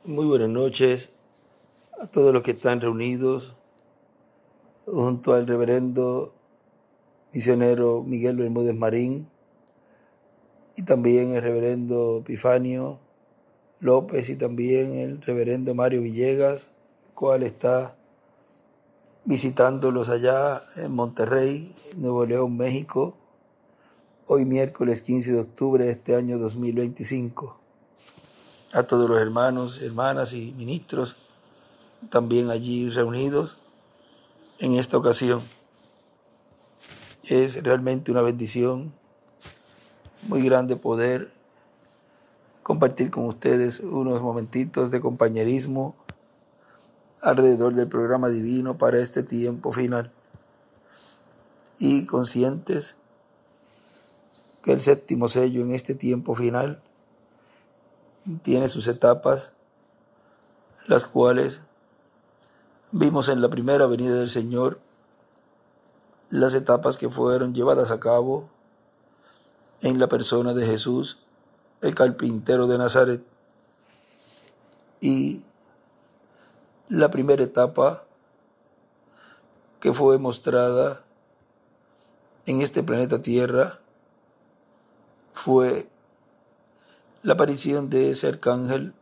Muy buenas noches a todos los que están reunidos junto al reverendo misionero Miguel Bermúdez Marín y también el reverendo Epifanio López y también el reverendo Mario Villegas, el cual está visitándolos allá en Monterrey, Nuevo León, México, hoy miércoles 15 de octubre de este año 2025. A todos los hermanos, hermanas y ministros también allí reunidos en esta ocasión. Es realmente una bendición muy grande poder compartir con ustedes unos momentitos de compañerismo alrededor del programa divino para este tiempo final, y conscientes que el séptimo sello en este tiempo final tiene sus etapas, las cuales vimos en la primera venida del Señor, las etapas que fueron llevadas a cabo en la persona de Jesús, el carpintero de Nazaret. Y la primera etapa que fue mostrada en este planeta Tierra fue la aparición de ese arcángel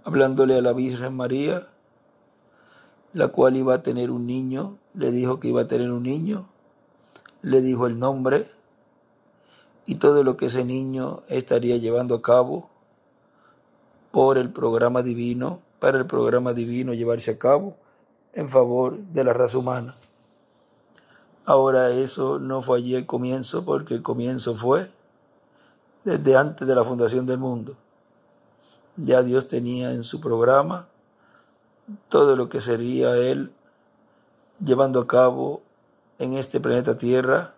hablándole a la Virgen María, la cual iba a tener un niño. Le dijo que iba a tener un niño, le dijo el nombre y todo lo que ese niño estaría llevando a cabo por el programa divino, para el programa divino llevarse a cabo en favor de la raza humana. Ahora eso no fue allí el comienzo, porque el comienzo fue desde antes de la fundación del mundo. Ya Dios tenía en su programa todo lo que sería Él llevando a cabo en este planeta Tierra,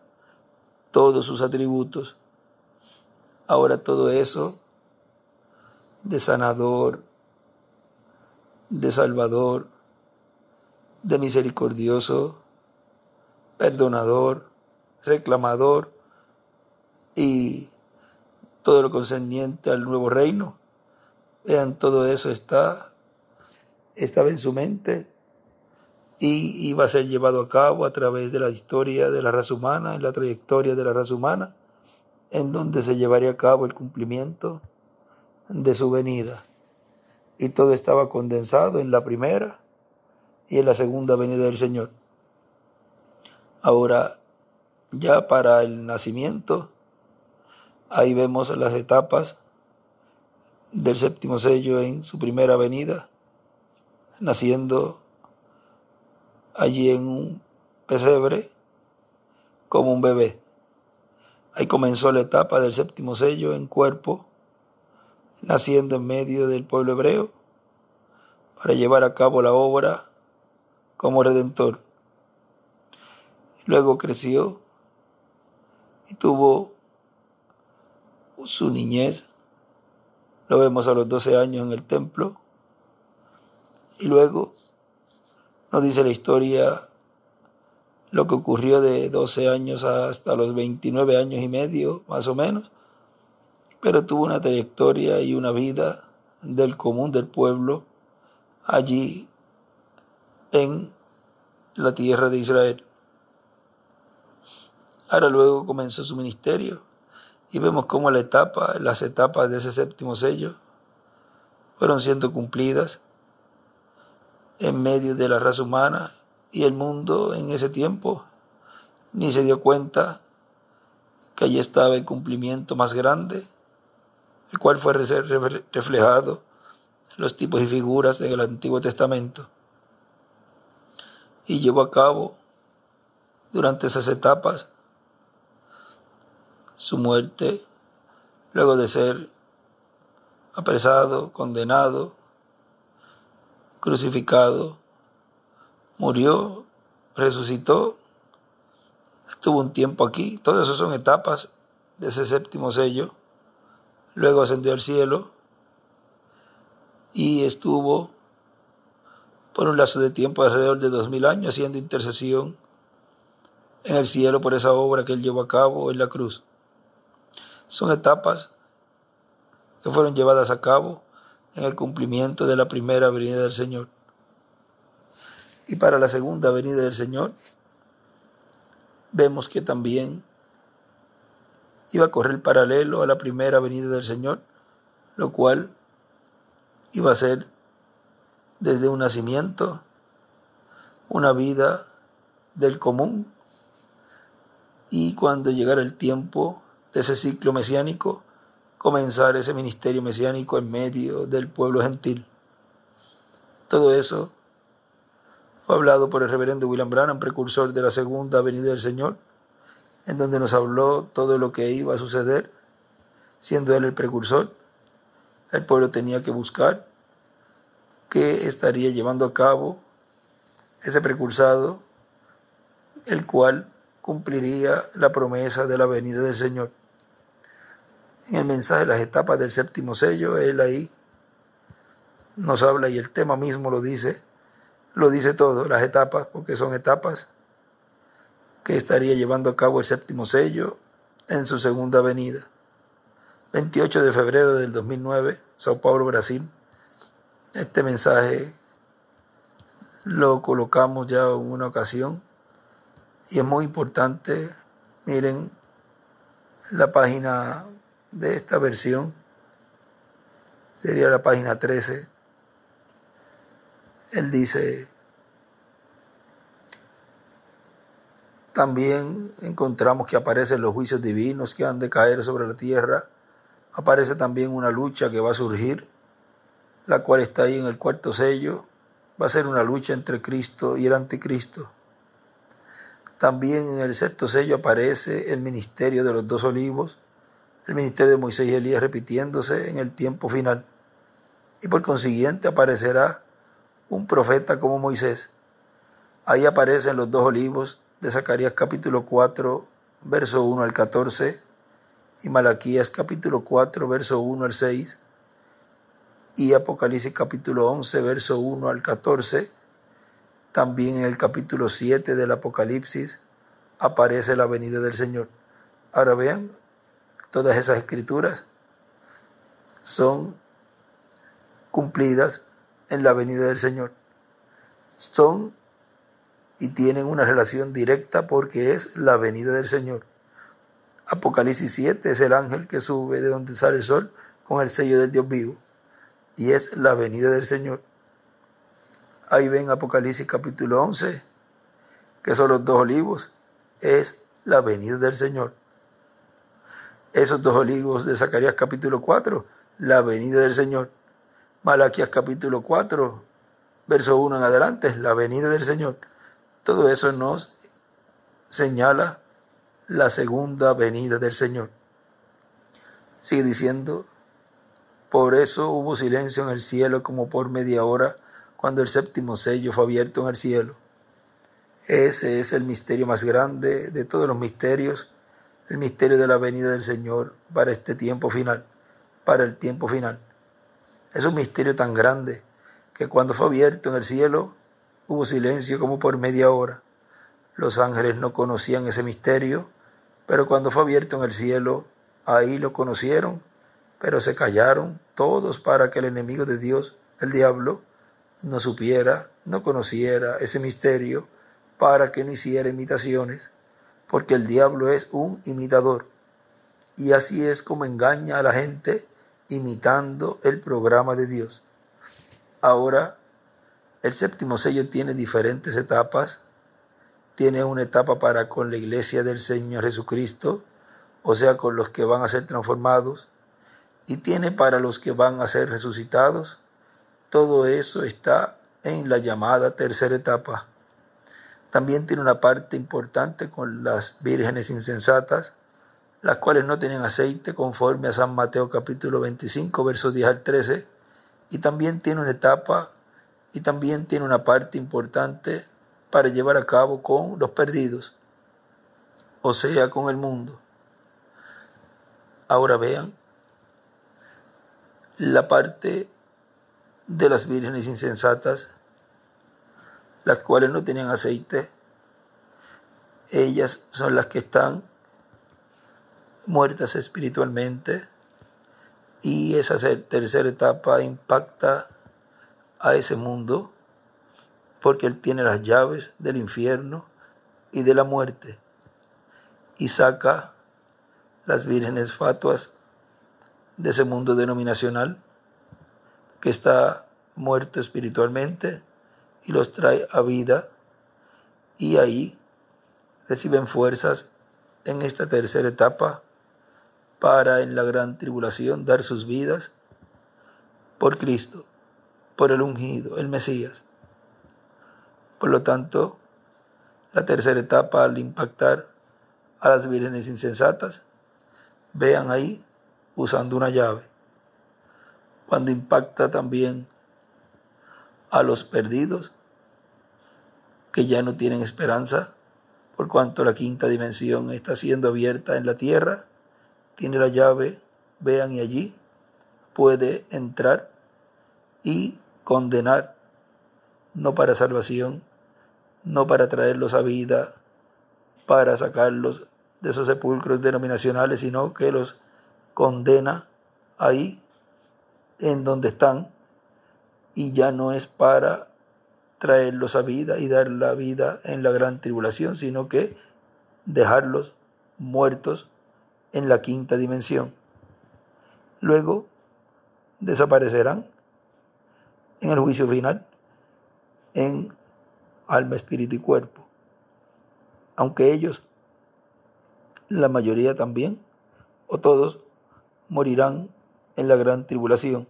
todos sus atributos. Ahora todo eso de sanador, de salvador, de misericordioso, perdonador, reclamador y todo lo concerniente al nuevo reino. Vean, todo eso estaba en su mente y iba a ser llevado a cabo a través de la historia de la raza humana, en la trayectoria de la raza humana, en donde se llevaría a cabo el cumplimiento de su venida. Y todo estaba condensado en la primera y en la segunda venida del Señor. Ahora, ya para el nacimiento, ahí vemos las etapas del séptimo sello en su primera venida, naciendo allí en un pesebre como un bebé. Ahí comenzó la etapa del séptimo sello en cuerpo, naciendo en medio del pueblo hebreo para llevar a cabo la obra como redentor. Luego creció y tuvo su niñez. Lo vemos a los 12 años en el templo. Y luego nos dice la historia lo que ocurrió de 12 años hasta los 29 años y medio, más o menos. Pero tuvo una trayectoria y una vida del común del pueblo allí en la tierra de Israel. Ahora luego comenzó su ministerio y vemos cómo las etapas de ese séptimo sello fueron siendo cumplidas en medio de la raza humana, y el mundo en ese tiempo ni se dio cuenta que allí estaba el cumplimiento más grande, el cual fue reflejado en los tipos y figuras del Antiguo Testamento, y llevó a cabo durante esas etapas su muerte, luego de ser apresado, condenado, crucificado, murió, resucitó, estuvo un tiempo aquí. Todo eso son etapas de ese séptimo sello. Luego ascendió al cielo y estuvo por un lapso de tiempo alrededor de 2000 años haciendo intercesión en el cielo por esa obra que él llevó a cabo en la cruz. Son etapas que fueron llevadas a cabo en el cumplimiento de la primera venida del Señor. Y para la segunda venida del Señor, vemos que también iba a correr paralelo a la primera venida del Señor, lo cual iba a ser desde un nacimiento, una vida del común, y cuando llegara el tiempo de ese ciclo mesiánico, comenzar ese ministerio mesiánico en medio del pueblo gentil. Todo eso fue hablado por el reverendo William Branham, precursor de la segunda venida del Señor, en donde nos habló todo lo que iba a suceder. Siendo él el precursor, el pueblo tenía que buscar qué estaría llevando a cabo ese precursado, el cual cumpliría la promesa de la venida del Señor. En el mensaje Las etapas del séptimo sello, él ahí nos habla, y el tema mismo lo dice todo, las etapas, porque son etapas que estaría llevando a cabo el séptimo sello en su segunda venida. 28 de febrero del 2009, Sao Paulo, Brasil. Este mensaje lo colocamos ya en una ocasión y es muy importante. Miren la página de esta versión, sería la página 13. Él dice: también encontramos que aparecen los juicios divinos que han de caer sobre la tierra. Aparece también una lucha que va a surgir, la cual está ahí en el cuarto sello. Va a ser una lucha entre Cristo y el anticristo. También en el sexto sello aparece el ministerio de los dos olivos, el ministerio de Moisés y Elías repitiéndose en el tiempo final. Y por consiguiente aparecerá un profeta como Moisés. Ahí aparecen los dos olivos de Zacarías capítulo 4, verso 1 al 14, y Malaquías capítulo 4, verso 1 al 6, y Apocalipsis capítulo 11, verso 1 al 14. También en el capítulo 7 del Apocalipsis aparece la venida del Señor. Ahora vean, todas esas escrituras son cumplidas en la venida del Señor. Son y tienen una relación directa porque es la venida del Señor. Apocalipsis 7 es el ángel que sube de donde sale el sol con el sello del Dios vivo, y es la venida del Señor. Ahí ven Apocalipsis capítulo 11, que son los dos olivos, es la venida del Señor. Esos dos olivos de Zacarías capítulo 4, la venida del Señor. Malaquías capítulo 4, verso 1 en adelante, es la venida del Señor. Todo eso nos señala la segunda venida del Señor. Sigue diciendo: por eso hubo silencio en el cielo como por media hora cuando el séptimo sello fue abierto en el cielo. Ese es el misterio más grande de todos los misterios, el misterio de la venida del Señor para este tiempo final, para el tiempo final. Es un misterio tan grande que cuando fue abierto en el cielo hubo silencio como por media hora. Los ángeles no conocían ese misterio, pero cuando fue abierto en el cielo, ahí lo conocieron, pero se callaron todos para que el enemigo de Dios, el diablo, no supiera, no conociera ese misterio, para que no hiciera imitaciones, porque el diablo es un imitador, y así es como engaña a la gente, imitando el programa de Dios. Ahora, el séptimo sello tiene diferentes etapas. Tiene una etapa para con la iglesia del Señor Jesucristo, o sea, con los que van a ser transformados, y tiene para los que van a ser resucitados. Todo eso está en la llamada tercera etapa. También tiene una parte importante con las vírgenes insensatas, las cuales no tenían aceite, conforme a San Mateo capítulo 25, versos 10 al 13, y también tiene una etapa y también tiene una parte importante para llevar a cabo con los perdidos, o sea, con el mundo. Ahora vean la parte de las vírgenes insensatas, las cuales no tenían aceite. Ellas son las que están muertas espiritualmente Y esa tercera etapa impacta a ese mundo porque Él tiene las llaves del infierno y de la muerte y saca las vírgenes fatuas de ese mundo denominacional que está muerto espiritualmente y los trae a vida, y ahí reciben fuerzas en esta tercera etapa para en la gran tribulación dar sus vidas por Cristo, por el ungido, el Mesías. Por lo tanto, la tercera etapa, al impactar a las vírgenes insensatas, vean ahí usando una llave. Cuando impacta también a los perdidos, que ya no tienen esperanza, por cuanto la quinta dimensión está siendo abierta en la tierra, tiene la llave, vean, y allí puede entrar y condenar, no para salvación, no para traerlos a vida, para sacarlos de esos sepulcros denominacionales, sino que los condena ahí en donde están, y ya no es para traerlos a vida y dar la vida en la gran tribulación, sino que dejarlos muertos en la quinta dimensión. Luego desaparecerán en el juicio final en alma, espíritu y cuerpo, aunque ellos, la mayoría también, o todos, morirán en la gran tribulación,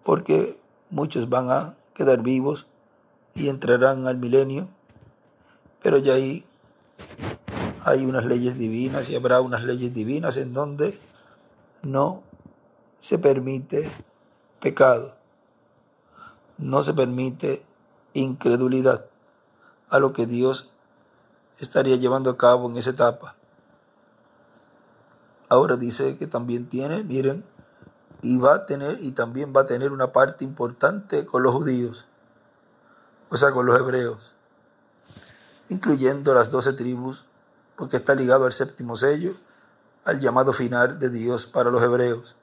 porque muchos van a quedar vivos y entrarán al milenio, pero ya ahí hay unas leyes divinas y habrá unas leyes divinas en donde no se permite pecado, no se permite incredulidad a lo que Dios estaría llevando a cabo en esa etapa. Ahora dice que también tiene, miren, y también va a tener una parte importante con los judíos, o sea, con los hebreos, incluyendo las 12 tribus, porque está ligado al séptimo sello, al llamado final de Dios para los hebreos.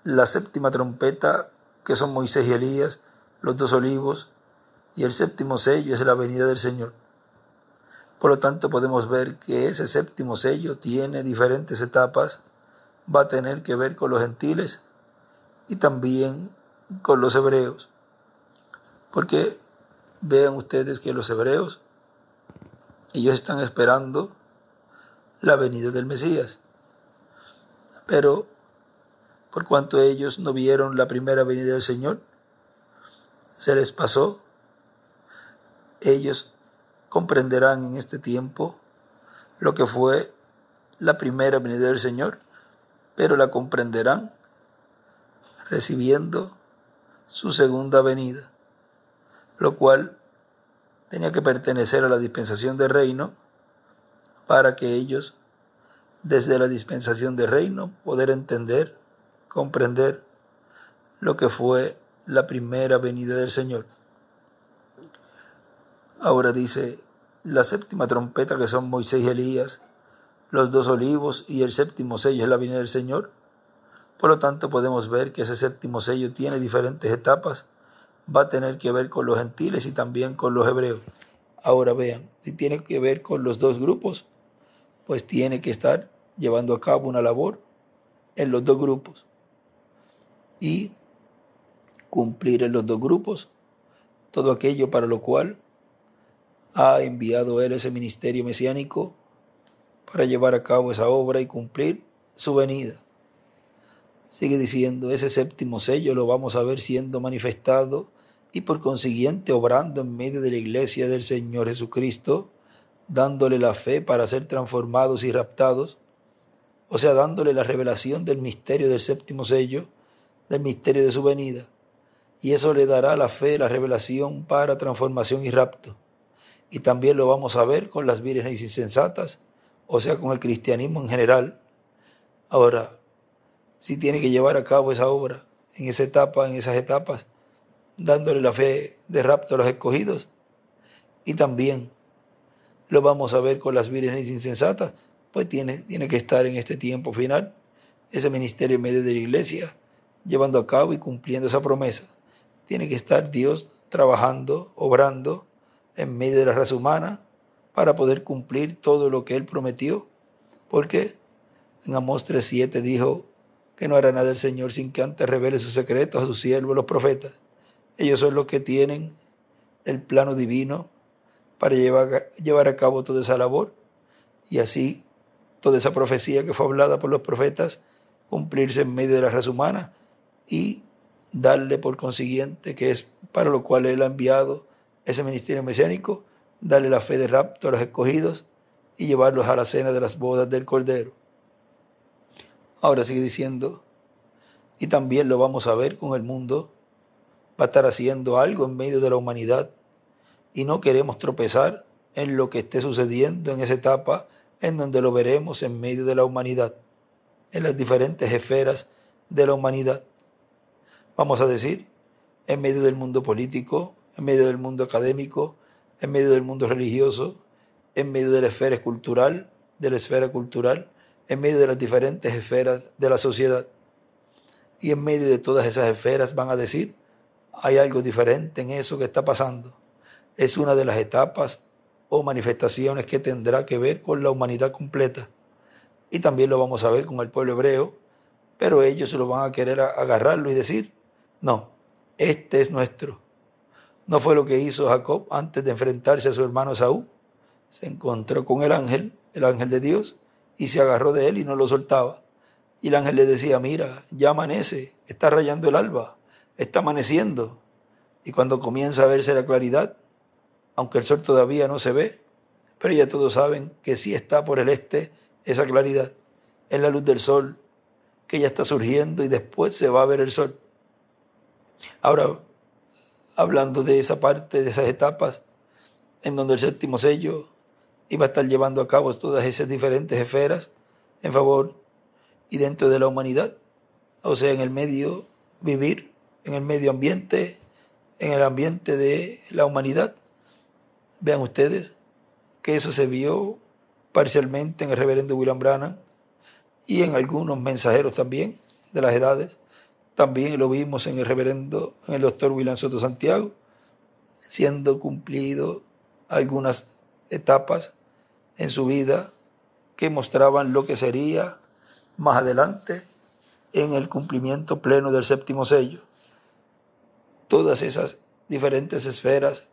La séptima trompeta, que son Moisés y Elías, los 2 olivos, y el séptimo sello es la venida del Señor. Por lo tanto, podemos ver que ese séptimo sello tiene diferentes etapas, va a tener que ver con los gentiles y también con los hebreos, porque vean ustedes que los hebreos, ellos están esperando la venida del Mesías, pero por cuanto ellos no vieron la primera venida del Señor, se les pasó. Ellos comprenderán en este tiempo lo que fue la primera venida del Señor, pero la comprenderán recibiendo su segunda venida, lo cual tenía que pertenecer a la dispensación del reino para que ellos, desde la dispensación del reino, poder entender, comprender lo que fue la primera venida del Señor. Ahora dice, la séptima trompeta, que son Moisés y Elías, los 2 olivos, y el séptimo sello es la venida del Señor. Por lo tanto, podemos ver que ese séptimo sello tiene diferentes etapas, va a tener que ver con los gentiles y también con los hebreos. Ahora vean, si tiene que ver con los 2 grupos, pues tiene que estar llevando a cabo una labor en los 2 grupos y cumplir en los 2 grupos todo aquello para lo cual ha enviado Él ese ministerio mesiánico, para llevar a cabo esa obra y cumplir su venida. Sigue diciendo, ese séptimo sello lo vamos a ver siendo manifestado y por consiguiente obrando en medio de la iglesia del Señor Jesucristo, dándole la fe para ser transformados y raptados, o sea, dándole la revelación del misterio del séptimo sello, del misterio de su venida. Y eso le dará la fe, la revelación para transformación y rapto. Y también lo vamos a ver con las vírgenes insensatas, o sea, con el cristianismo en general. Ahora, si tiene que llevar a cabo esa obra en esa etapa, en esas etapas, dándole la fe de rapto a los escogidos. Y también lo vamos a ver con las vírgenes insensatas, pues tiene que estar en este tiempo final, ese ministerio en medio de la iglesia, llevando a cabo y cumpliendo esa promesa. Tiene que estar Dios trabajando, obrando en medio de la raza humana para poder cumplir todo lo que Él prometió, porque en Amós 3:7 dijo que no hará nada el Señor sin que antes revele sus secretos a sus siervos, los profetas. Ellos son los que tienen el plano divino para llevar a cabo toda esa labor y así toda esa profecía que fue hablada por los profetas cumplirse en medio de la raza humana y darle por consiguiente, que es para lo cual Él ha enviado ese ministerio mesiánico, darle la fe de rapto a los escogidos y llevarlos a la cena de las bodas del Cordero. Ahora sigue diciendo, y también lo vamos a ver con el mundo, va a estar haciendo algo en medio de la humanidad y no queremos tropezar en lo que esté sucediendo en esa etapa en donde lo veremos en medio de la humanidad, en las diferentes esferas de la humanidad. Vamos a decir, en medio del mundo político, en medio del mundo académico, en medio del mundo religioso, en medio de la esfera cultural, en medio de las diferentes esferas de la sociedad. Y en medio de todas esas esferas van a decir, hay algo diferente en eso que está pasando. Es una de las etapas o manifestaciones que tendrá que ver con la humanidad completa. Y también lo vamos a ver con el pueblo hebreo, pero ellos lo van a querer agarrarlo y decir, no, este es nuestro. No fue lo que hizo Jacob antes de enfrentarse a su hermano Esaú. Se encontró con el ángel de Dios, y se agarró de él y no lo soltaba. Y el ángel le decía, mira, ya amanece, está rayando el alba, está amaneciendo. Y cuando comienza a verse la claridad, aunque el sol todavía no se ve, pero ya todos saben que sí está por el este esa claridad. Es la luz del sol que ya está surgiendo y después se va a ver el sol. Ahora, hablando de esa parte, de esas etapas, en donde el séptimo sello iba a estar llevando a cabo todas esas diferentes esferas en favor y dentro de la humanidad, o sea, en el medio vivir, en el medio ambiente, en el ambiente de la humanidad. Vean ustedes que eso se vio parcialmente en el reverendo William Branham y en algunos mensajeros también de las edades. También lo vimos en el doctor William Soto Santiago, siendo cumplido algunas etapas en su vida que mostraban lo que sería más adelante en el cumplimiento pleno del séptimo sello. Todas esas diferentes esferas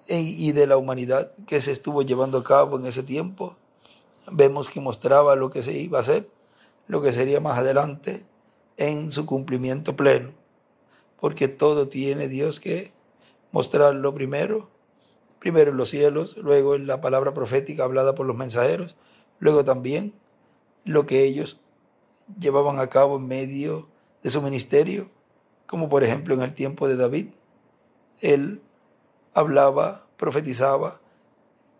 y de la humanidad que se estuvo llevando a cabo en ese tiempo, vemos que mostraba lo que se iba a hacer, lo que sería más adelante en su cumplimiento pleno, porque todo tiene Dios que mostrarlo primero en los cielos, luego en la palabra profética hablada por los mensajeros, luego también lo que ellos llevaban a cabo en medio de su ministerio, como por ejemplo en el tiempo de David. Él hablaba, profetizaba,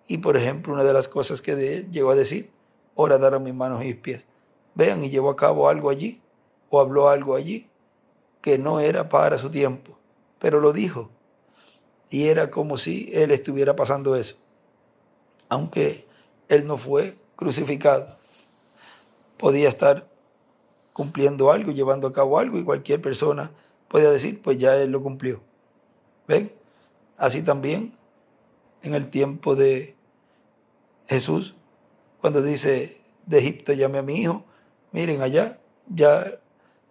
y por ejemplo una de las cosas que él llegó a decir, horadaron mis manos y mis pies. Vean, y llevó a cabo algo allí, o habló algo allí, que no era para su tiempo, pero lo dijo. Y era como si él estuviera pasando eso, aunque él no fue crucificado. Podía estar cumpliendo algo, llevando a cabo algo, y cualquier persona podía decir, pues ya él lo cumplió. ¿Ven? Así también en el tiempo de Jesús, cuando dice, de Egipto llamé a mi hijo, miren allá, ya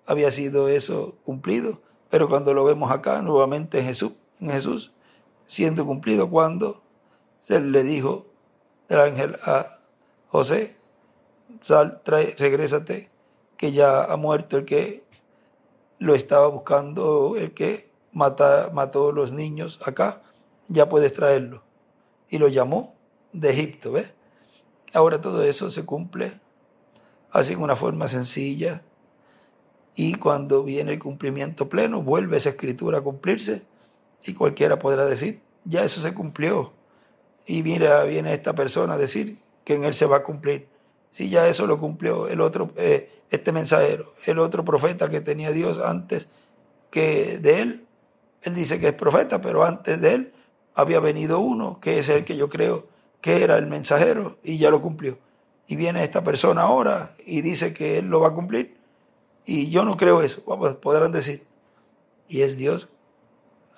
había sido eso cumplido, pero cuando lo vemos acá nuevamente en Jesús, siendo cumplido cuando se le dijo el ángel a José, regrésate, que ya ha muerto el que lo estaba buscando, el que mató a los niños acá, ya puedes traerlo. Y lo llamó de Egipto, ¿ves? Ahora todo eso se cumple así en una forma sencilla, y cuando viene el cumplimiento pleno, vuelve esa escritura a cumplirse, y cualquiera podrá decir, ya eso se cumplió. Y mira, viene esta persona a decir que en él se va a cumplir. Si ya eso lo cumplió el otro, este mensajero, el otro profeta que tenía Dios antes que de él. Él dice que es profeta, pero antes de él había venido uno, que es el que yo creo que era el mensajero, y ya lo cumplió. y viene esta persona ahora y dice que Él lo va a cumplir, y yo no creo eso, podrán decir. Y es Dios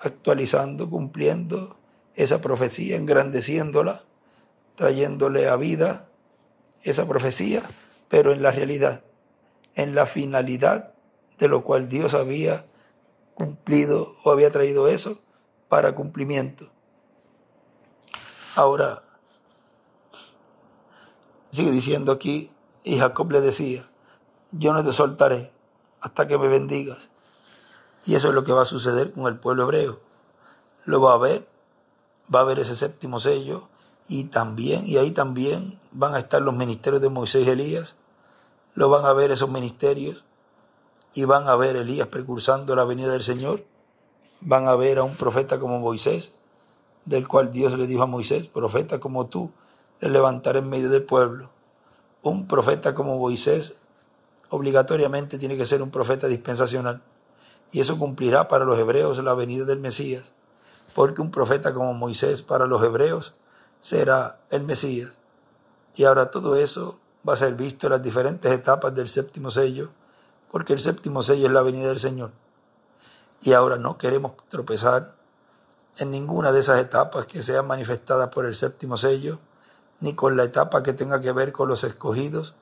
actualizando, cumpliendo esa profecía, engrandeciéndola, trayéndole a vida esa profecía, pero en la realidad, en la finalidad de lo cual Dios había cumplido o había traído eso para cumplimiento. Ahora, sigue diciendo aquí, y Jacob le decía, yo no te soltaré hasta que me bendigas. Y eso es lo que va a suceder con el pueblo hebreo. Lo va a haber ese séptimo sello, y ahí también van a estar los ministerios de Moisés y Elías. Lo van a ver esos ministerios, y van a ver Elías precursando la venida del Señor. Van a ver a un profeta como Moisés, del cual Dios le dijo a Moisés, profeta como tú, le levantaré en medio del pueblo. Un profeta como Moisés obligatoriamente tiene que ser un profeta dispensacional, y eso cumplirá para los hebreos la venida del Mesías, porque un profeta como Moisés para los hebreos será el Mesías. Y ahora todo eso va a ser visto en las diferentes etapas del séptimo sello, porque el séptimo sello es la venida del Señor. Y ahora no queremos tropezar en ninguna de esas etapas que sean manifestadas por el séptimo sello, ni con la etapa que tenga que ver con los escogidos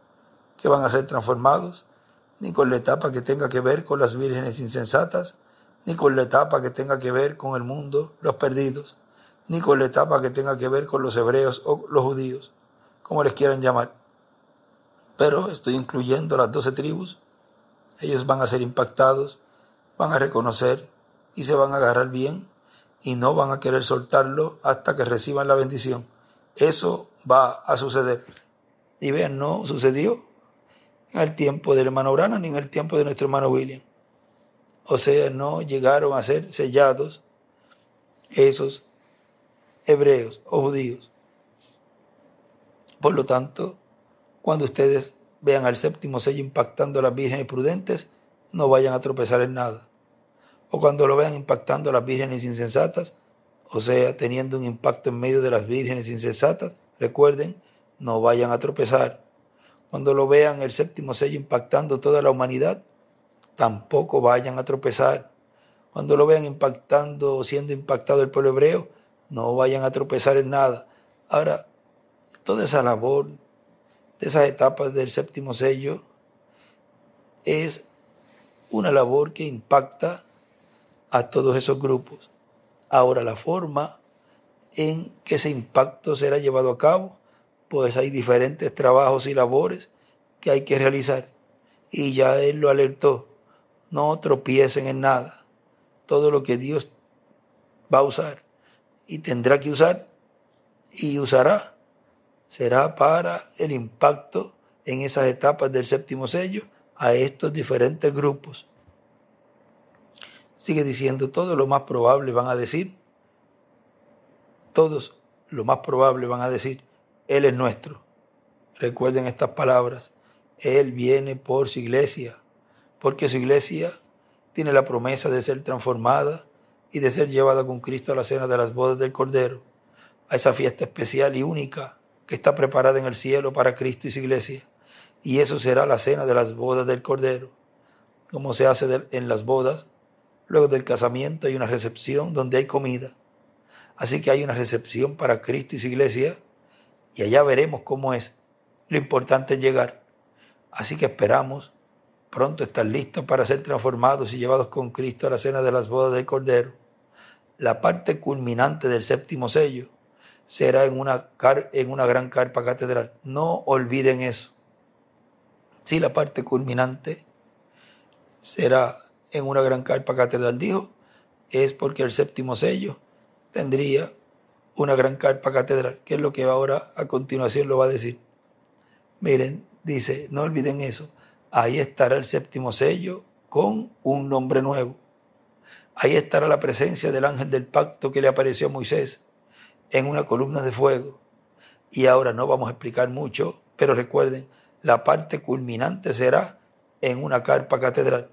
que van a ser transformados, ni con la etapa que tenga que ver con las vírgenes insensatas, ni con la etapa que tenga que ver con el mundo, los perdidos, ni con la etapa que tenga que ver con los hebreos o los judíos, como les quieran llamar. Pero estoy incluyendo las 12 tribus. Ellos van a ser impactados, van a reconocer y se van a agarrar bien, y no van a querer soltarlo hasta que reciban la bendición. Eso va a suceder. Y vean, no sucedió en el tiempo del hermano Branham ni en el tiempo de nuestro hermano William. O sea, no llegaron a ser sellados esos hebreos o judíos. Por lo tanto, cuando ustedes vean al séptimo sello impactando a las vírgenes prudentes, no vayan a tropezar en nada. O cuando lo vean impactando a las vírgenes insensatas, o sea, teniendo un impacto en medio de las vírgenes insensatas, recuerden, no vayan a tropezar. Cuando lo vean el séptimo sello impactando toda la humanidad, tampoco vayan a tropezar. Cuando lo vean impactando o siendo impactado el pueblo hebreo, no vayan a tropezar en nada. Ahora, toda esa labor de esas etapas del séptimo sello es una labor que impacta a todos esos grupos. Ahora, la forma en que ese impacto será llevado a cabo, pues hay diferentes trabajos y labores que hay que realizar. Y ya Él lo alertó, no tropiecen en nada. Todo lo que Dios va a usar y tendrá que usar y usará, será para el impacto en esas etapas del séptimo sello a estos diferentes grupos. Sigue diciendo, todo lo más probable van a decir, todos lo más probable van a decir, Él es nuestro. Recuerden estas palabras, Él viene por su iglesia, porque su iglesia tiene la promesa de ser transformada y de ser llevada con Cristo a la cena de las bodas del Cordero, a esa fiesta especial y única que está preparada en el cielo para Cristo y su iglesia. Y eso será la cena de las bodas del Cordero, como se hace en las bodas. Luego del casamiento hay una recepción donde hay comida. Así que hay una recepción para Cristo y su iglesia, y allá veremos cómo es. Lo importante es llegar. Así que esperamos pronto estar listos para ser transformados y llevados con Cristo a la cena de las bodas del Cordero. La parte culminante del séptimo sello será en una gran carpa catedral. No olviden eso. Si la parte culminante será en una gran carpa catedral, dijo, es porque el séptimo sello tendría una gran carpa catedral, que es lo que ahora a continuación lo va a decir. Miren, dice, no olviden eso. Ahí estará el séptimo sello con un nombre nuevo. Ahí estará la presencia del ángel del pacto que le apareció a Moisés en una columna de fuego. Y ahora no vamos a explicar mucho, pero recuerden, la parte culminante será en una carpa catedral.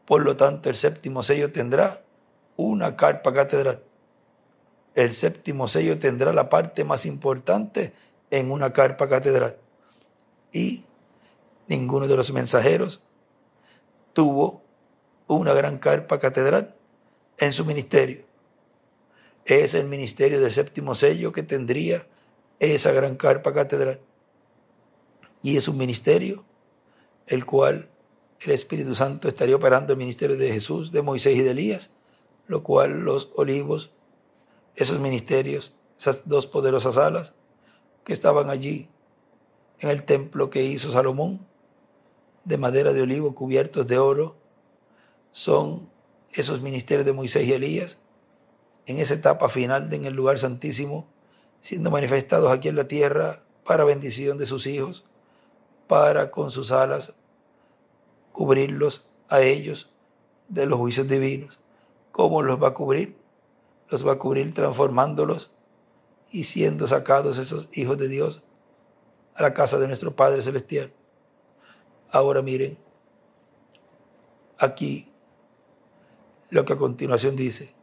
Por lo tanto, el séptimo sello tendrá una carpa catedral. El séptimo sello tendrá la parte más importante en una carpa catedral. y ninguno de los mensajeros tuvo una gran carpa catedral en su ministerio. Es el ministerio del séptimo sello que tendría esa gran carpa catedral. Y es un ministerio el cual el Espíritu Santo estaría operando el ministerio de Jesús, de Moisés y de Elías, lo cual los olivos, esos ministerios, esas dos poderosas alas que estaban allí en el templo que hizo Salomón, de madera de olivo cubiertos de oro, son esos ministerios de Moisés y Elías, en esa etapa final en el lugar santísimo, siendo manifestados aquí en la tierra para bendición de sus hijos, para con sus alas cubrirlos a ellos de los juicios divinos. ¿Cómo los va a cubrir? Los va a cubrir transformándolos y siendo sacados esos hijos de Dios a la casa de nuestro Padre Celestial. Ahora miren, aquí lo que a continuación dice.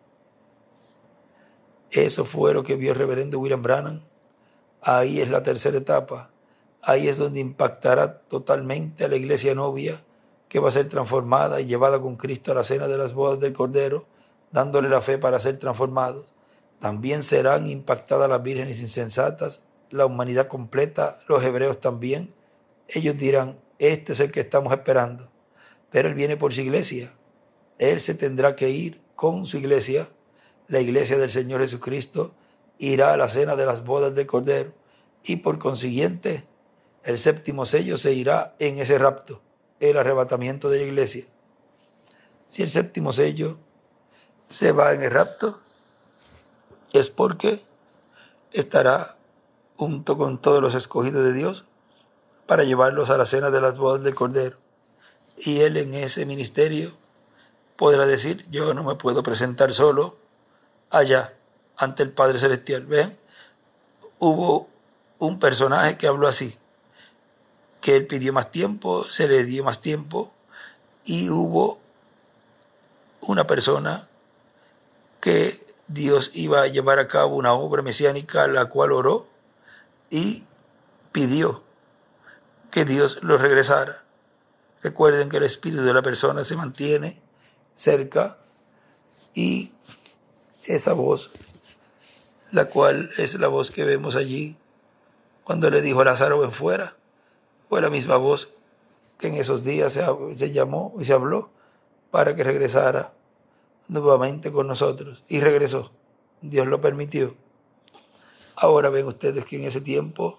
Eso fue lo que vio el reverendo William Branham. Ahí es la tercera etapa. Ahí es donde impactará totalmente a la iglesia novia, que va a ser transformada y llevada con Cristo a la cena de las bodas del Cordero, dándole la fe para ser transformados. También serán impactadas las vírgenes insensatas, la humanidad completa, los hebreos también. Ellos dirán, este es el que estamos esperando. Pero Él viene por su iglesia. Él se tendrá que ir con su iglesia. La iglesia del Señor Jesucristo irá a la cena de las bodas del Cordero. Y por consiguiente, el séptimo sello se irá en ese rapto, el arrebatamiento de la iglesia. Si el séptimo sello se va en el rapto, es porque estará junto con todos los escogidos de Dios para llevarlos a la cena de las bodas del Cordero. Y Él en ese ministerio podrá decir, yo no me puedo presentar solo allá ante el Padre Celestial. ¿Ven? Hubo un personaje que habló así, que él pidió más tiempo, se le dio más tiempo, y hubo una persona que Dios iba a llevar a cabo una obra mesiánica, la cual oró y pidió que Dios lo regresara. Recuerden que el espíritu de la persona se mantiene cerca y esa voz, la cual es la voz que vemos allí cuando le dijo a Lázaro ven fuera, fue la misma voz que en esos días se llamó y se habló para que regresara nuevamente con nosotros. Y regresó. Dios lo permitió. Ahora ven ustedes que en ese tiempo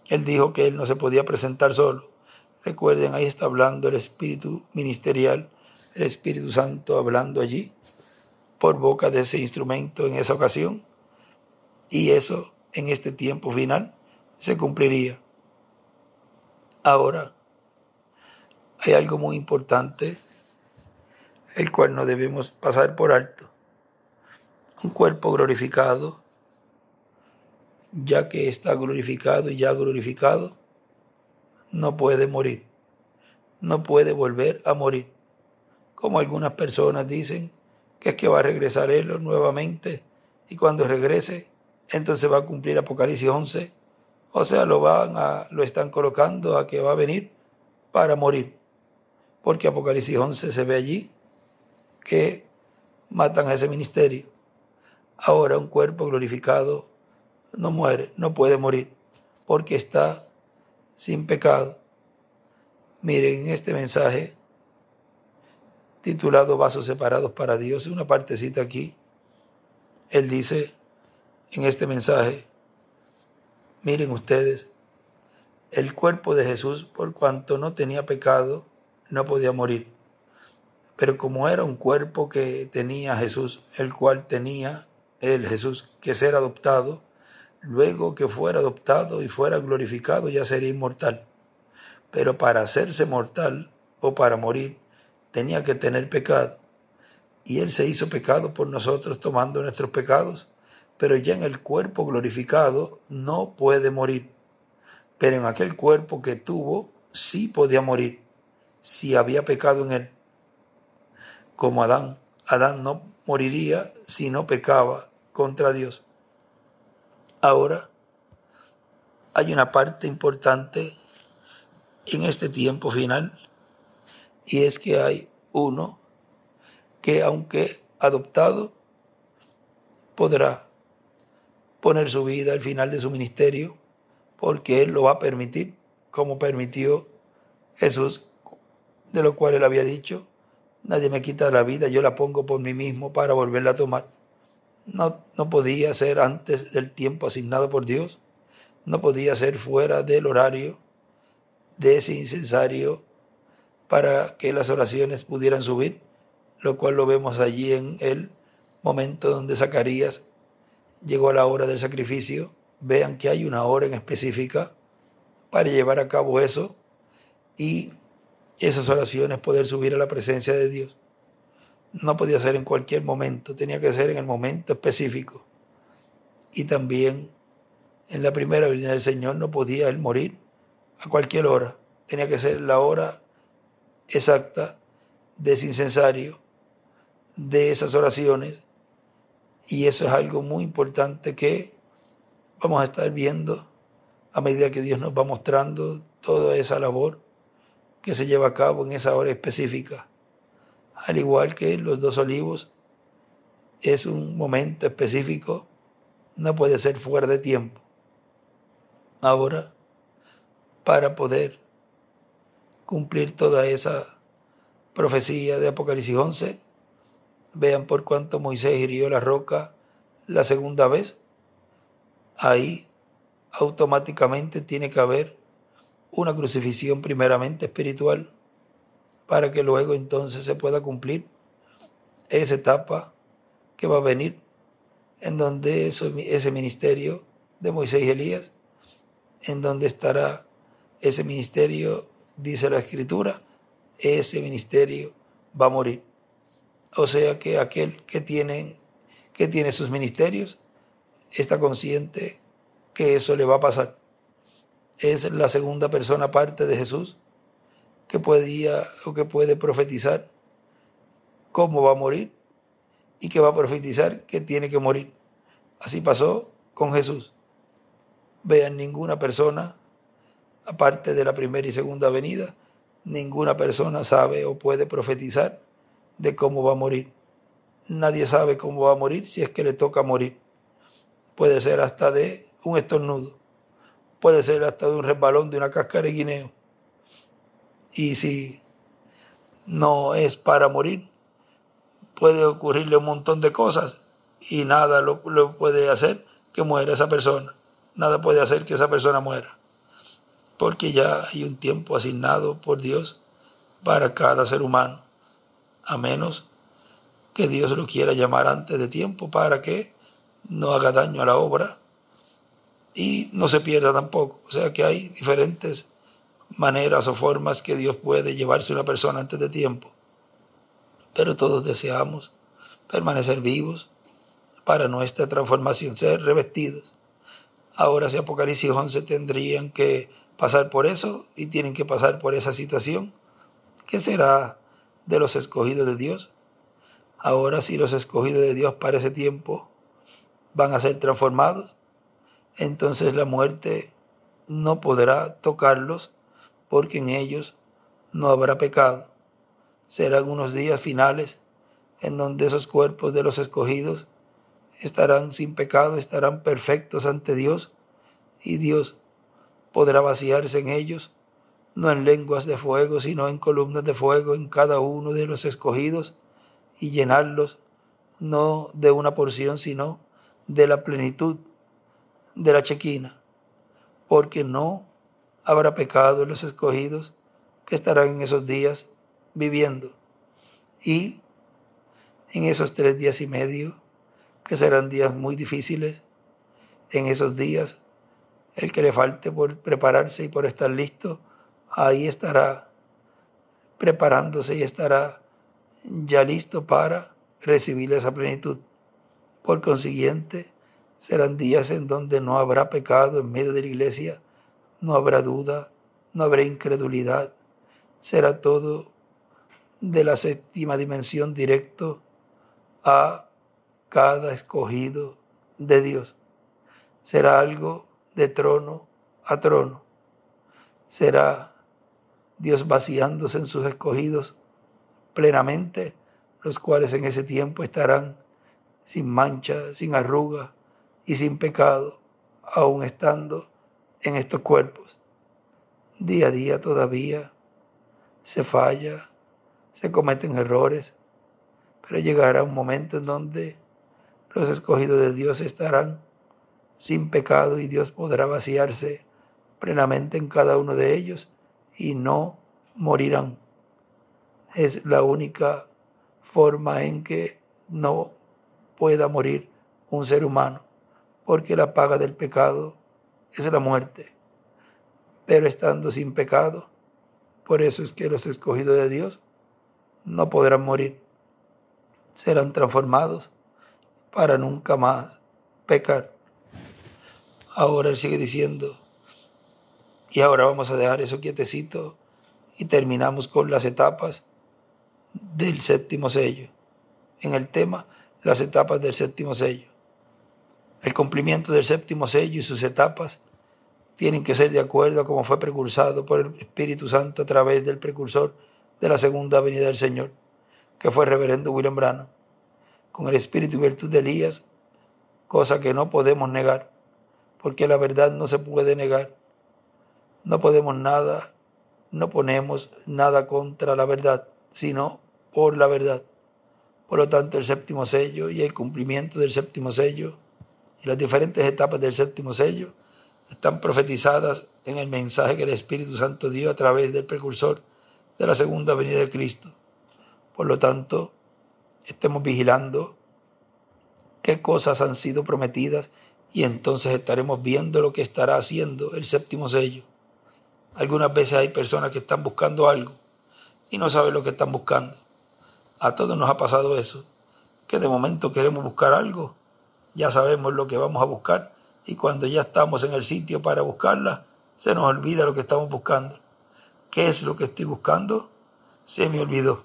Él dijo que Él no se podía presentar solo. Recuerden, ahí está hablando el Espíritu ministerial, el Espíritu Santo hablando allí por boca de ese instrumento en esa ocasión. Y eso en este tiempo final se cumpliría. Ahora, hay algo muy importante, el cual no debemos pasar por alto. Un cuerpo glorificado, ya que está glorificado y ya glorificado, no puede morir, no puede volver a morir. Como algunas personas dicen que es que va a regresar Él nuevamente y cuando regrese, entonces va a cumplir Apocalipsis 11. O sea, lo están colocando a que va a venir para morir. Porque Apocalipsis 11 se ve allí que matan a ese ministerio. Ahora un cuerpo glorificado no muere, no puede morir, porque está sin pecado. Miren este mensaje titulado Vasos separados para Dios, una partecita aquí. Él dice en este mensaje, miren ustedes, el cuerpo de Jesús, por cuanto no tenía pecado, no podía morir. Pero como era un cuerpo que tenía Jesús, el cual tenía el Jesús que ser adoptado, luego que fuera adoptado y fuera glorificado ya sería inmortal. Pero para hacerse mortal o para morir tenía que tener pecado. Y Él se hizo pecado por nosotros tomando nuestros pecados, pero ya en el cuerpo glorificado no puede morir. Pero en aquel cuerpo que tuvo sí podía morir, si había pecado en él. Como Adán no moriría si no pecaba contra Dios. Ahora, hay una parte importante en este tiempo final, y es que hay uno que, aunque adoptado, podrá poner su vida al final de su ministerio, porque Él lo va a permitir, como permitió Jesús, de lo cual Él había dicho: nadie me quita la vida, yo la pongo por mí mismo para volverla a tomar. No podía ser antes del tiempo asignado por Dios, no podía ser fuera del horario de ese incensario para que las oraciones pudieran subir, lo cual lo vemos allí en el momento donde Zacarías llegó a la hora del sacrificio. Vean que hay una hora en específica para llevar a cabo eso y esas oraciones poder subir a la presencia de Dios. No podía ser en cualquier momento, tenía que ser en el momento específico. Y también en la primera venida del Señor no podía Él morir a cualquier hora, tenía que ser la hora exacta de ese incensario, de esas oraciones, y eso es algo muy importante que vamos a estar viendo a medida que Dios nos va mostrando toda esa labor que se lleva a cabo en esa hora específica. Al igual que los 2 olivos, es un momento específico, no puede ser fuera de tiempo. Ahora, para poder cumplir toda esa profecía de Apocalipsis 11, vean por cuánto Moisés hirió la roca la segunda vez. Ahí automáticamente tiene que haber una crucifixión primeramente espiritual para que luego entonces se pueda cumplir esa etapa que va a venir, en donde ese ministerio de Moisés y Elías, en donde estará ese ministerio, dice la Escritura, ese ministerio va a morir. O sea que aquel que tiene sus ministerios está consciente que eso le va a pasar. Es la segunda persona aparte de Jesús que puede profetizar cómo va a morir y que va a profetizar que tiene que morir. Así pasó con Jesús. Vean, ninguna persona, aparte de la primera y segunda venida, ninguna persona sabe o puede profetizar de cómo va a morir. Nadie sabe cómo va a morir si es que le toca morir. Puede ser hasta de un estornudo, puede ser hasta de un resbalón de una cáscara de guineo. Y si no es para morir, puede ocurrirle un montón de cosas y nada lo puede hacer que muera esa persona. Nada puede hacer que esa persona muera, porque ya hay un tiempo asignado por Dios para cada ser humano, a menos que Dios lo quiera llamar antes de tiempo para que no haga daño a la obra y no se pierda tampoco. O sea que hay diferentes maneras o formas que Dios puede llevarse a una persona antes de tiempo, pero todos deseamos permanecer vivos para nuestra transformación, ser revestidos. Ahora, si Apocalipsis 11 tendrían que pasar por eso y tienen que pasar por esa situación, ¿qué será de los escogidos de Dios? Ahora, si los escogidos de Dios para ese tiempo van a ser transformados, entonces la muerte no podrá tocarlos, porque en ellos no habrá pecado. Serán unos días finales en donde esos cuerpos de los escogidos estarán sin pecado, estarán perfectos ante Dios, y Dios podrá vaciarse en ellos, no en lenguas de fuego, sino en columnas de fuego en cada uno de los escogidos, y llenarlos no de una porción, sino de la plenitud de la chequina, porque no habrá pecado en los escogidos que estarán en esos días viviendo. Y en esos 3 días y medio, que serán días muy difíciles, en esos días, el que le falte por prepararse y por estar listo, ahí estará preparándose y estará ya listo para recibir esa plenitud. Por consiguiente, serán días en donde no habrá pecado en medio de la iglesia, no habrá duda, no habrá incredulidad, será todo de la séptima dimensión directo a cada escogido de Dios. Será algo de trono a trono. Será Dios vaciándose en sus escogidos plenamente, los cuales en ese tiempo estarán sin mancha, sin arruga y sin pecado, aun estando en estos cuerpos. Día a día todavía se falla, se cometen errores, pero llegará un momento en donde los escogidos de Dios estarán sin pecado y Dios podrá vaciarse plenamente en cada uno de ellos y no morirán. Es la única forma en que no pueda morir un ser humano, porque la paga del pecado es la muerte. Pero estando sin pecado, por eso es que los escogidos de Dios no podrán morir. Serán transformados para nunca más pecar. Ahora él sigue diciendo, y ahora vamos a dejar eso quietecito y terminamos con las etapas del séptimo sello. En el tema, las etapas del séptimo sello. El cumplimiento del séptimo sello y sus etapas tienen que ser de acuerdo a como fue precursado por el Espíritu Santo a través del precursor de la segunda venida del Señor, que fue el reverendo William Branham, con el espíritu y virtud de Elías, cosa que no podemos negar, porque la verdad no se puede negar. No podemos nada, no ponemos nada contra la verdad, sino por la verdad. Por lo tanto, el séptimo sello y el cumplimiento del séptimo sello y las diferentes etapas del séptimo sello están profetizadas en el mensaje que el Espíritu Santo dio a través del precursor de la segunda venida de Cristo. Por lo tanto, estemos vigilando qué cosas han sido prometidas y entonces estaremos viendo lo que estará haciendo el séptimo sello. Algunas veces hay personas que están buscando algo y no saben lo que están buscando. A todos nos ha pasado eso, que de momento queremos buscar algo, ya sabemos lo que vamos a buscar y cuando ya estamos en el sitio para buscarla, se nos olvida lo que estamos buscando. ¿Qué es lo que estoy buscando? Se me olvidó.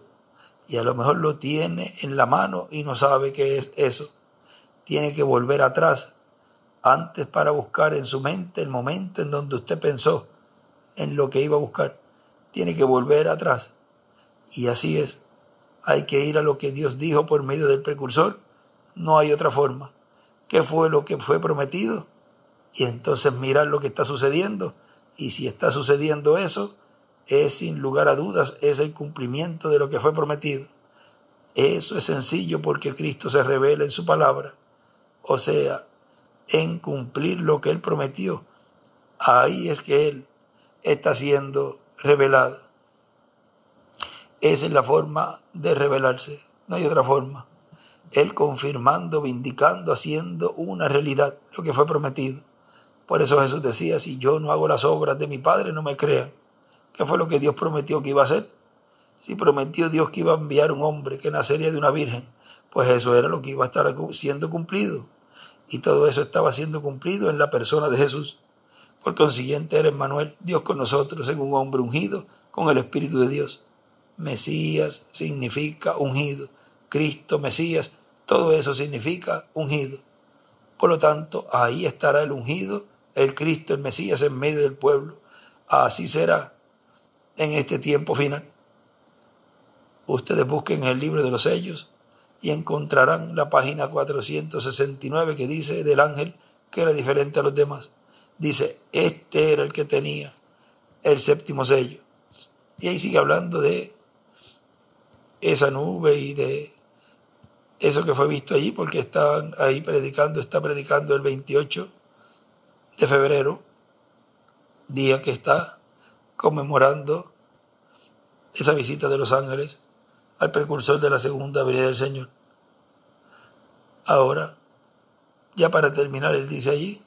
Y a lo mejor lo tiene en la mano y no sabe qué es eso. Tiene que volver atrás, antes para buscar en su mente el momento en donde usted pensó en lo que iba a buscar. Tiene que volver atrás. Y así es. Hay que ir a lo que Dios dijo por medio del precursor. No hay otra forma. ¿Qué fue lo que fue prometido? Y entonces mirar lo que está sucediendo. Y si está sucediendo eso, es sin lugar a dudas, es el cumplimiento de lo que fue prometido. Eso es sencillo porque Cristo se revela en su palabra. O sea, en cumplir lo que Él prometió. Ahí es que Él está siendo revelado. Esa es la forma de revelarse. No hay otra forma. Él confirmando, vindicando, haciendo una realidad lo que fue prometido. Por eso Jesús decía, si yo no hago las obras de mi Padre, no me crean. ¿Qué fue lo que Dios prometió que iba a hacer? Si prometió Dios que iba a enviar un hombre que nacería de una virgen, pues eso era lo que iba a estar siendo cumplido. Y todo eso estaba siendo cumplido en la persona de Jesús. Por consiguiente era Emmanuel, Dios con nosotros, en un hombre ungido con el Espíritu de Dios. Mesías significa ungido. Cristo, Mesías, todo eso significa ungido. Por lo tanto, ahí estará el ungido, el Cristo, el Mesías en medio del pueblo. Así será en este tiempo final. Ustedes busquen el libro de los sellos y encontrarán la página 469 que dice del ángel que era diferente a los demás. Dice, este era el que tenía el séptimo sello. Y ahí sigue hablando de esa nube y de eso que fue visto allí, porque están ahí predicando, está predicando el 28 de febrero, día que está conmemorando esa visita de los ángeles al precursor de la segunda venida del Señor. Ahora, ya para terminar, él dice allí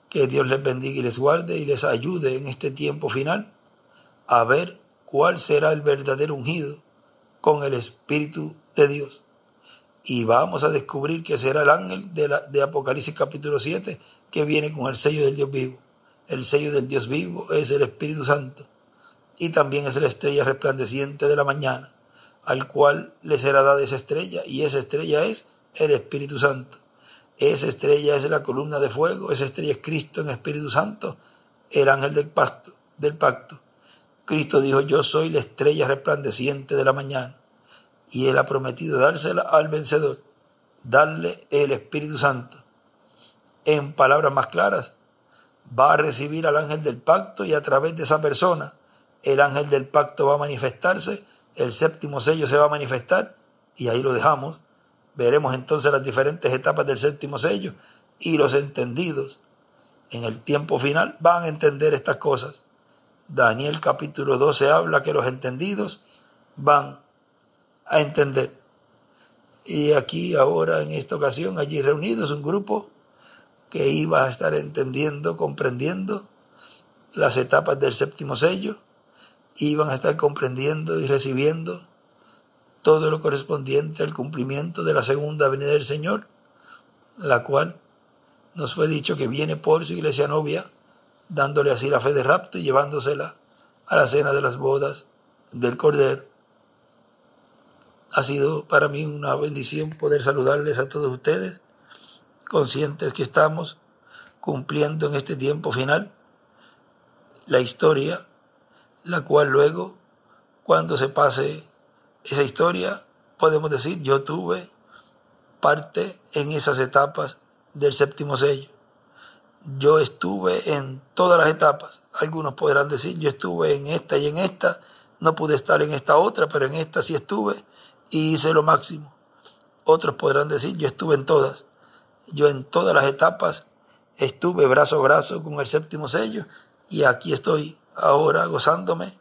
que Dios les bendiga y les guarde y les ayude en este tiempo final a ver cuál será el verdadero ungido con el Espíritu de Dios. Y vamos a descubrir que será el ángel de Apocalipsis capítulo 7 que viene con el sello del Dios vivo. El sello del Dios vivo es el Espíritu Santo y también es la estrella resplandeciente de la mañana, al cual le será dada esa estrella, y esa estrella es el Espíritu Santo. Esa estrella es la columna de fuego, esa estrella es Cristo en Espíritu Santo, el ángel del pacto. Cristo dijo: yo soy la estrella resplandeciente de la mañana. Y Él ha prometido dársela al vencedor, darle el Espíritu Santo. En palabras más claras, va a recibir al ángel del pacto y a través de esa persona el ángel del pacto va a manifestarse, el séptimo sello se va a manifestar y ahí lo dejamos. Veremos entonces las diferentes etapas del séptimo sello y los entendidos en el tiempo final van a entender estas cosas. Daniel capítulo 12 habla que los entendidos van a entender. Y aquí ahora en esta ocasión allí reunidos un grupo que iba a estar entendiendo, comprendiendo las etapas del séptimo sello, iban a estar comprendiendo y recibiendo todo lo correspondiente al cumplimiento de la segunda venida del Señor, la cual nos fue dicho que viene por su iglesia novia, dándole así la fe de rapto y llevándosela a la cena de las bodas del Cordero. Ha sido para mí una bendición poder saludarles a todos ustedes, conscientes que estamos cumpliendo en este tiempo final la historia, la cual luego, cuando se pase esa historia, podemos decir: yo tuve parte en esas etapas del séptimo sello. Yo estuve en todas las etapas. Algunos podrán decir: yo estuve en esta y en esta, no pude estar en esta otra, pero en esta sí estuve y hice lo máximo. Otros podrán decir: yo estuve en todas. Yo en todas las etapas estuve brazo a brazo con el séptimo sello y aquí estoy ahora gozándome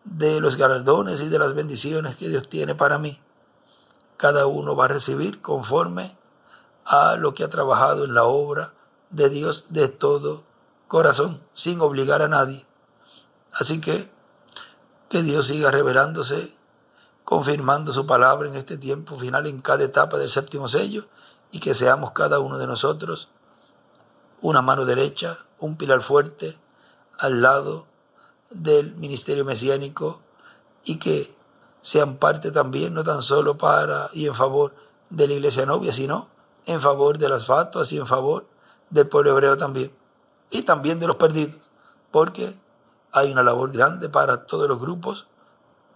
de los galardones y de las bendiciones que Dios tiene para mí. Cada uno va a recibir conforme a lo que ha trabajado en la obra de Dios de todo corazón, sin obligar a nadie. Así que Dios siga revelándose, confirmando su palabra en este tiempo final, en cada etapa del séptimo sello, y que seamos cada uno de nosotros una mano derecha, un pilar fuerte al lado del ministerio mesiánico, y que sean parte también, no tan solo para y en favor de la iglesia novia, sino en favor de las fatuas y en favor del pueblo hebreo también, y también de los perdidos, porque hay una labor grande para todos los grupos.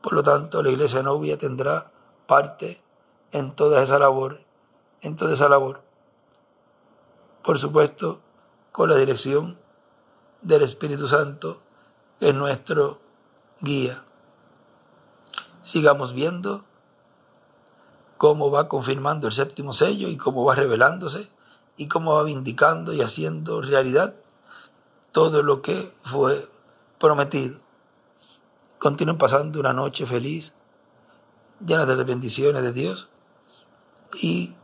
Por lo tanto, la iglesia novia tendrá parte en toda esa labor, por supuesto, con la dirección del Espíritu Santo, que es nuestro guía. Sigamos viendo cómo va confirmando el séptimo sello y cómo va revelándose y cómo va vindicando y haciendo realidad todo lo que fue prometido. Continúen pasando una noche feliz, llena de las bendiciones de Dios, y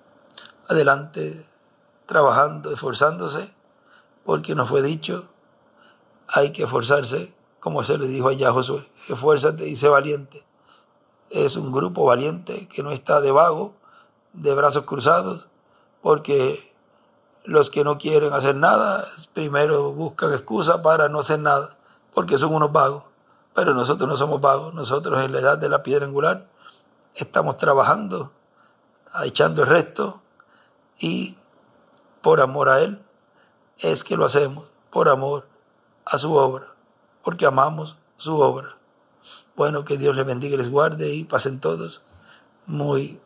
adelante trabajando, esforzándose, porque nos fue dicho: hay que esforzarse, como se le dijo allá a Josué: esfuérzate y sé valiente. Es un grupo valiente que no está de vago, de brazos cruzados, porque los que no quieren hacer nada primero buscan excusa para no hacer nada, porque son unos vagos. Pero nosotros no somos vagos. Nosotros en la edad de la piedra angular estamos trabajando, echando el resto, y por amor a Él es que lo hacemos, por amor a su obra, porque amamos su obra. Bueno, que Dios les bendiga y les guarde, y pasen todos muy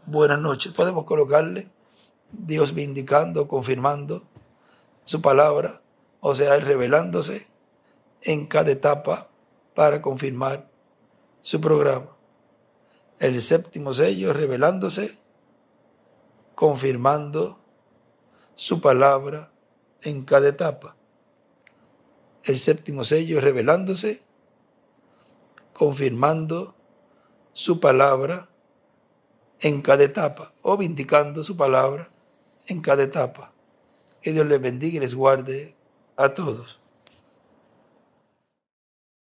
buenas noches. Podemos colocarle Dios vindicando, confirmando su palabra, o sea, Él revelándose en cada etapa para confirmar su programa. El séptimo sello revelándose, confirmando su palabra en cada etapa. El séptimo sello revelándose, confirmando su palabra en cada etapa, o vindicando su palabra en cada etapa. Que Dios les bendiga y les guarde a todos.